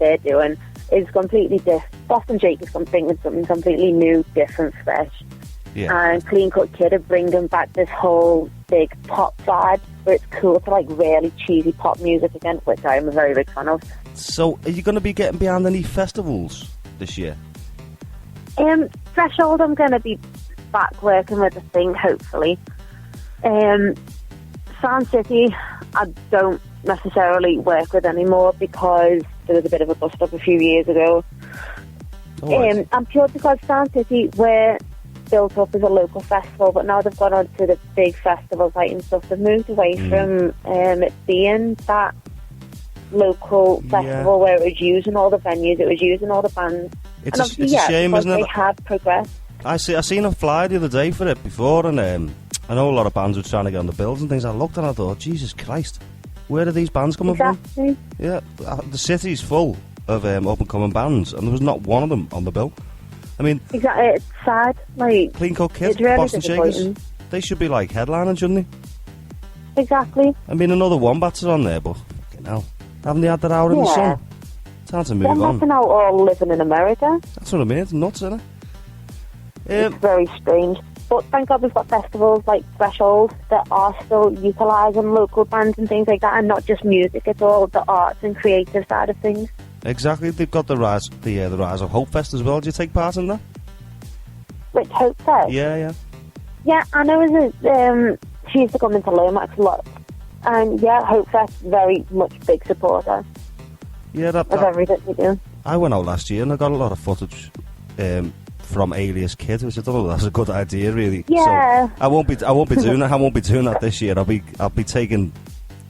they're doing is completely different. Boston Jake is something completely new, different, fresh. Yeah. And Clean Cut Kid are bringing back this whole big pop vibe where it's cool to like really cheesy pop music again, which I'm a very big fan of. So, are you going to be getting behind any festivals this year? Threshold, I'm going to be back working with the thing, hopefully. Sound City, I don't necessarily work with anymore because there was a bit of a bust-up a few years ago. Right. And pure because Sound City were built up as a local festival, but now they've gone on to the big festival site and stuff. They've moved away from it being that local festival where it was using all the venues, it was using all the bands. It's a shame, isn't it? They have progressed. I seen a flyer the other day for it before, and I know a lot of bands were trying to get on the bills and things. I looked and I thought, Jesus Christ, where are these bands coming from? Yeah, the city's full of up-and-coming bands, and there was not one of them on the bill. I mean, exactly, it's sad. Like, Clean Cut Kid, really Boston Shakers, they should be like headlining, shouldn't they? Exactly. I mean, another Wombats are on there, but fucking hell, haven't they had that out in the sun? Time to move on. Wombats are now all living in America. That's what I mean. It's nuts, isn't it? It's very strange. But thank God we've got festivals like Threshold that are still utilising local bands and things like that, and not just music, it's all the arts and creative side of things. Exactly. They've got the Rise of Hope Fest as well. Do you take part in that? Which Hope Fest? Yeah. Yeah, I know she used to come into Lomax a lot. And yeah, Hope Fest, very much big supporter of everything we do. I went out last year and I got a lot of footage from Alias Kid, which I don't know if that's a good idea, really. Yeah. So I won't be doing that. I won't be doing that this year. I'll be taking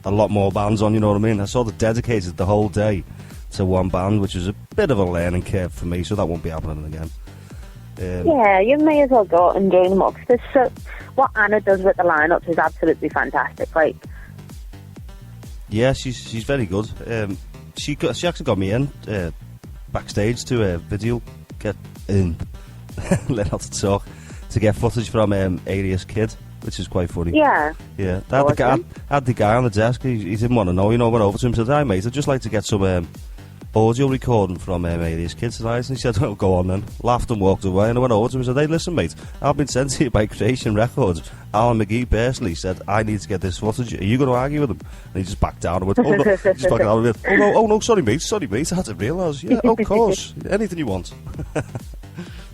a lot more bands on. You know what I mean? I sort of dedicated the whole day to one band, which is a bit of a learning curve for me. So that won't be happening again. Yeah, you may as well go and join them up. What Anna does with the lineups is absolutely fantastic. Like, yeah, she's very good. She actually got me in backstage to a video get in. Let out to talk to get footage from Alias Kid, which is quite funny. Yeah. I had the guy on the desk. He didn't want to know. Went over to him and said, "Hi mate, I'd just like to get some audio recording from Alias Kid tonight." And he said, "Oh, go on then." Laughed and walked away. And I went over to him and said, "Hey, listen mate, I've been sent to you by Creation Records. Alan McGee personally said I need to get this footage. Are you going to argue with him?" And he just backed down and went, "Oh no," he just backed down and went, "Oh no, sorry mate, I had to realise. Yeah, of course, anything you want."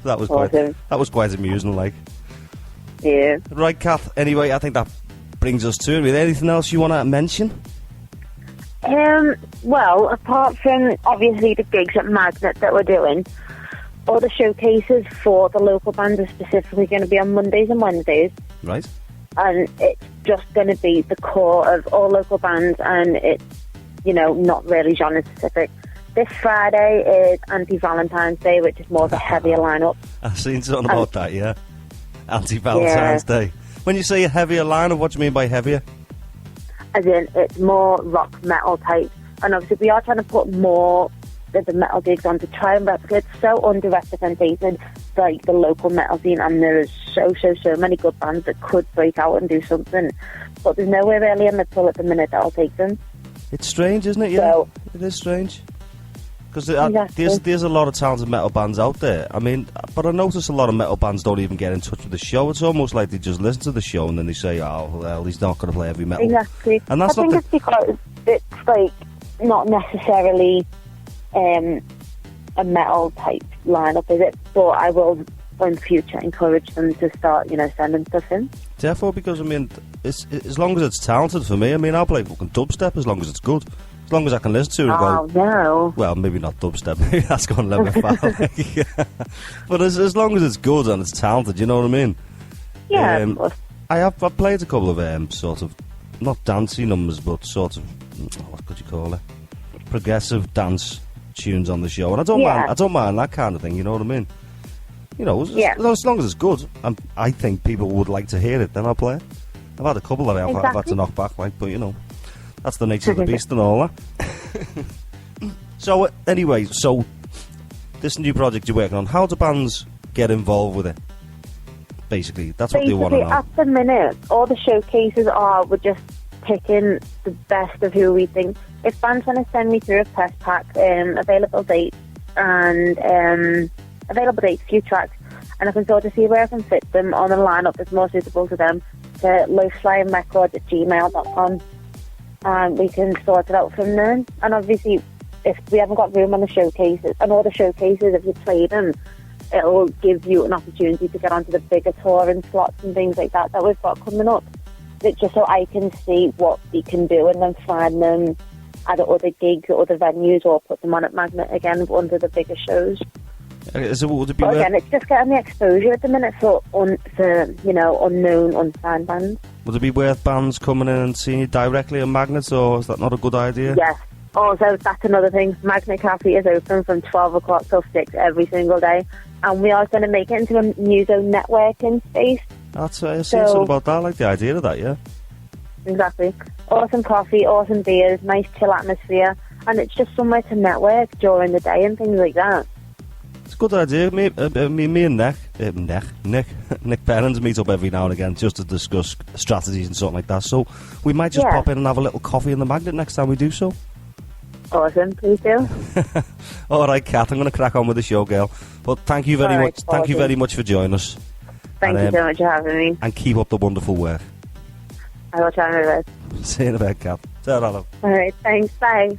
That was quite amusing, like. Yeah. Right, Kath. Anyway, I think that brings us to it. Really, anything else you want to mention? Well, apart from obviously the gigs at Magnet that we're doing, all the showcases for the local bands are specifically going to be on Mondays and Wednesdays. Right. And it's just going to be the core of all local bands, and it's, not really genre specific. This Friday is Anti-Valentine's Day, which is more of a heavier lineup. I've seen something about that, yeah. Anti-Valentine's Day. When you say a heavier lineup, what do you mean by heavier? As in, it's more rock metal type. And obviously we are trying to put more of the metal gigs on to try and replicate. It's so underrepresented, like the local metal scene, and there is so many good bands that could break out and do something. But there's nowhere really in the pool at the minute that'll take them. It's strange, isn't it? Yeah, it is strange. Because there's a lot of talented metal bands out there. I mean, but I notice a lot of metal bands don't even get in touch with the show. It's almost like they just listen to the show and then they say, "Oh, well, he's not going to play heavy metal." Exactly. And that's it's because it's like not necessarily a metal type lineup, is it? But I will, in future, encourage them to start, sending stuff in. Therefore, because I mean, it's as long as it's talented for me. I mean, I'll play fucking dubstep as long as it's good. As long as I can listen to it and go, no. Well, maybe not dubstep, maybe that's going to let me foul. But as long as it's good and it's talented, you know what I mean? Yeah, of course. I've played a couple of sort of, not dancey numbers, but sort of, what could you call it? Progressive dance tunes on the show. And I don't mind that kind of thing, you know what I mean? As long as it's good, and I think people would like to hear it, then I'll play it. I've had a couple that I've had to knock back, but that's the nature of the beast and all that. So, anyway, this new project you're working on, how do bands get involved with it? Basically, that's what they want to know. At the minute, all the showcases we're just picking the best of who we think if bands want to send me through a press pack, available dates, few tracks, and I can sort of see where I can fit them on a lineup that's more suitable to them, to lowflyingrecords@gmail.com, and we can sort it out from there. And obviously, if we haven't got room on the showcases, and all the showcases, if you play them, it'll give you an opportunity to get onto the bigger touring slots and things like that we've got coming up. Just so I can see what we can do and then find them at other gigs or other venues, or put them on at Magnet again under the bigger shows. So would it be again, it's just getting the exposure at the minute for unknown, unsigned bands. Would it be worth bands coming in and seeing you directly on Magnet, or is that not a good idea? Yes. Also, that's another thing. Magnet Cafe is open from 12 o'clock till 6 every single day, and we are going to make it into a muso networking space. That's I see something about that. I like the idea of that, yeah. Exactly. Awesome coffee, awesome beers, nice chill atmosphere, and it's just somewhere to network during the day and things like that. It's a good idea. Me and Nick Perrins meet up every now and again just to discuss strategies and something like that. So we might just pop in and have a little coffee in the Magnet next time we do so. Awesome, please do. All right, Kath, I'm going to crack on with the show, girl. But thank you very much. Awesome. Thank you very much for joining us. Thank you so much for having me. And keep up the wonderful work. I will try my best. See you in a bit, Kath. Ta-ra. All right, thanks. Bye.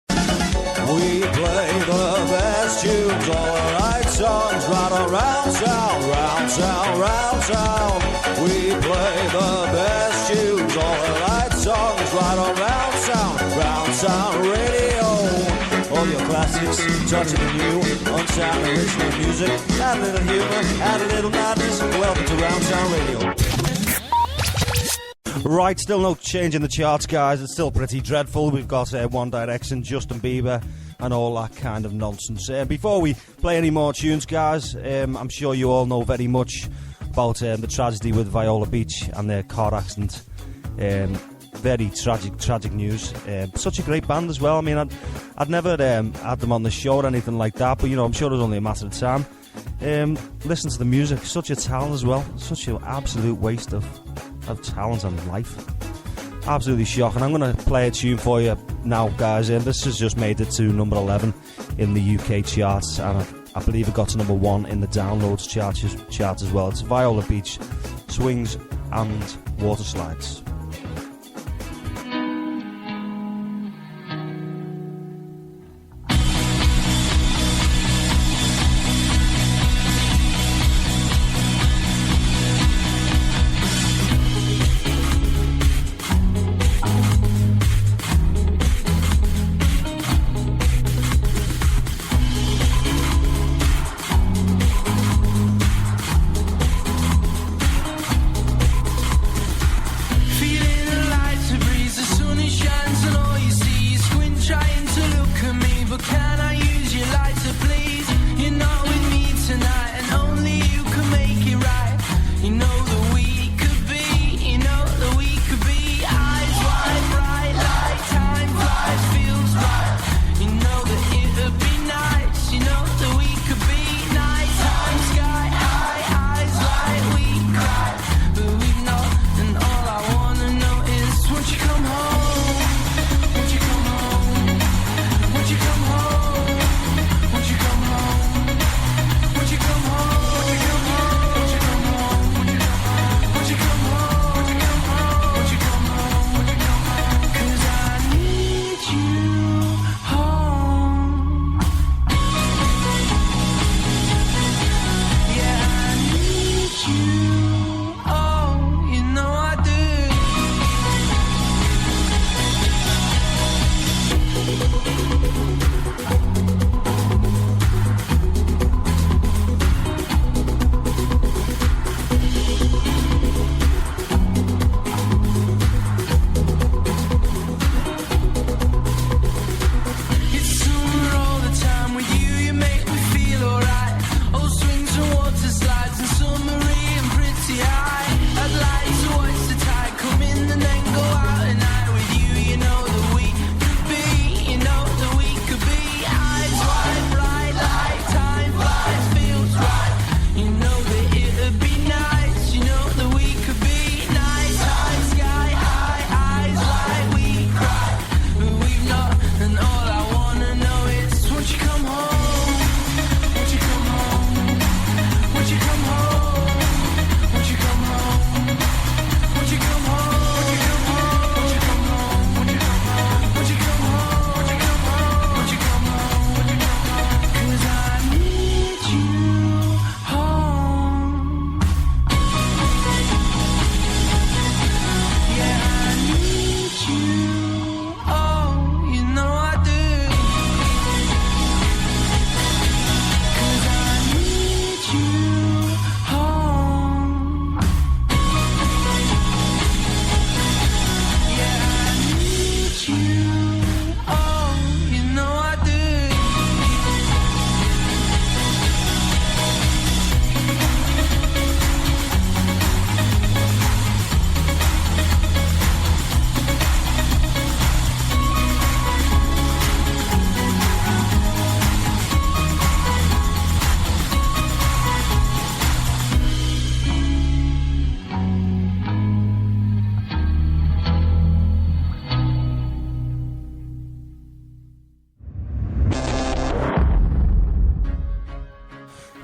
We play the best tunes, all the right songs, right around town, round town, round town. We play the best tunes, all the right songs, right around town radio. All your classics, touching the new, unsigned original music, add a little humor, add a little madness. Welcome to Round Town Radio. Right, still no change in the charts, guys. It's still pretty dreadful. We've got One Direction, Justin Bieber, and all that kind of nonsense. Before we play any more tunes, guys, I'm sure you all know very much about the tragedy with Viola Beach and their car accident. Very tragic news. Such a great band as well. I mean, I'd never had them on the show or anything like that, but I'm sure it was only a matter of time. Listen to the music. Such a talent as well. Such an absolute waste of talent and life. Absolutely shocking. I'm going to play a tune for you now, guys. This has just made it to number 11 in the UK charts, and I believe it got to number 1 in the downloads chart as well. It's Viola Beach, Swings and Water Slides.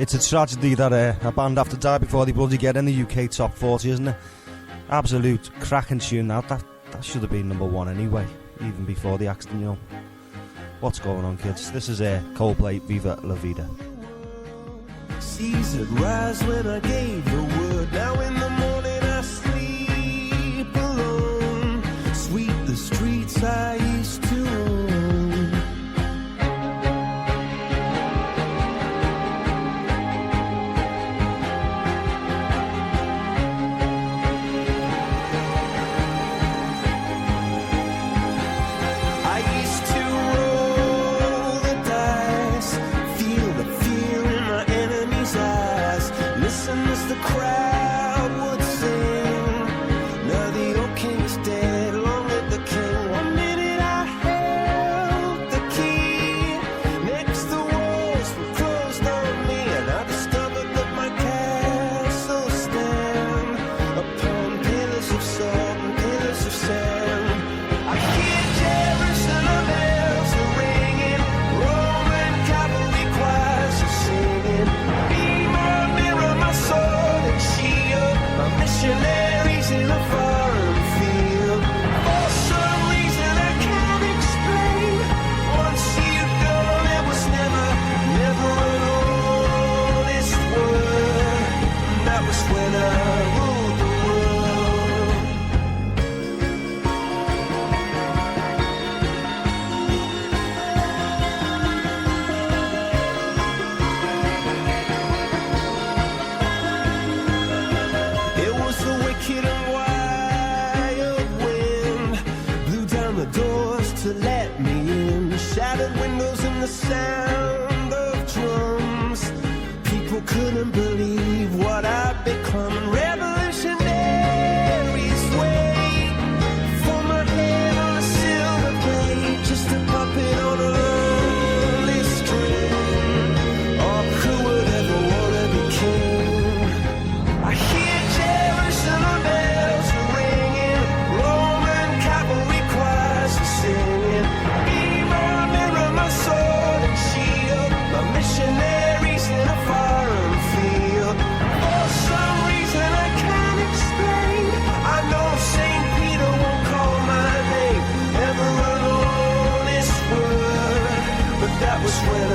It's a tragedy that a band have to die before they bloody get in the UK top 40, isn't it? Absolute cracking tune. That should have been number one anyway, even before the accident, you know. What's going on, kids? This is Coldplay, Viva La Vida. Seas had rise when I gave the word. Now in the morning I sleep alone. Sweep the streets I used to own. I used to roll the dice, feel the fear in my enemy's eyes. Listen as the crowd would sing. Now the old king is dead, long live the king. 1 minute I held the key. Next the walls were closed on me, and I discovered that my castle stand upon pillars of salt and pillars of sand. I hear Jerusalem bells are ringing, Roman cavalry choirs are singing. Be my mirror, my sword and shield, my missionaries in a foreign field. For some reason I can't explain, once you go there was never an honest word. That was when I ruled the world. It was the wicked and wild wind, blew down the doors to let me in. Shattered windows and the sound of drums. People couldn't believe what I'd become. Revolutionaries wait for my head on a silver plate, just a puppet on a lonely string. Oh, who would ever wanna be king? I hear Jerusalem bells are ringing, Roman cavalry choirs are singing. Be my mirror, my sword and shield, my missionaries in a foreign field. For some reason I can't explain, I know St. Peter won't call my name, never an honest word, but that was when I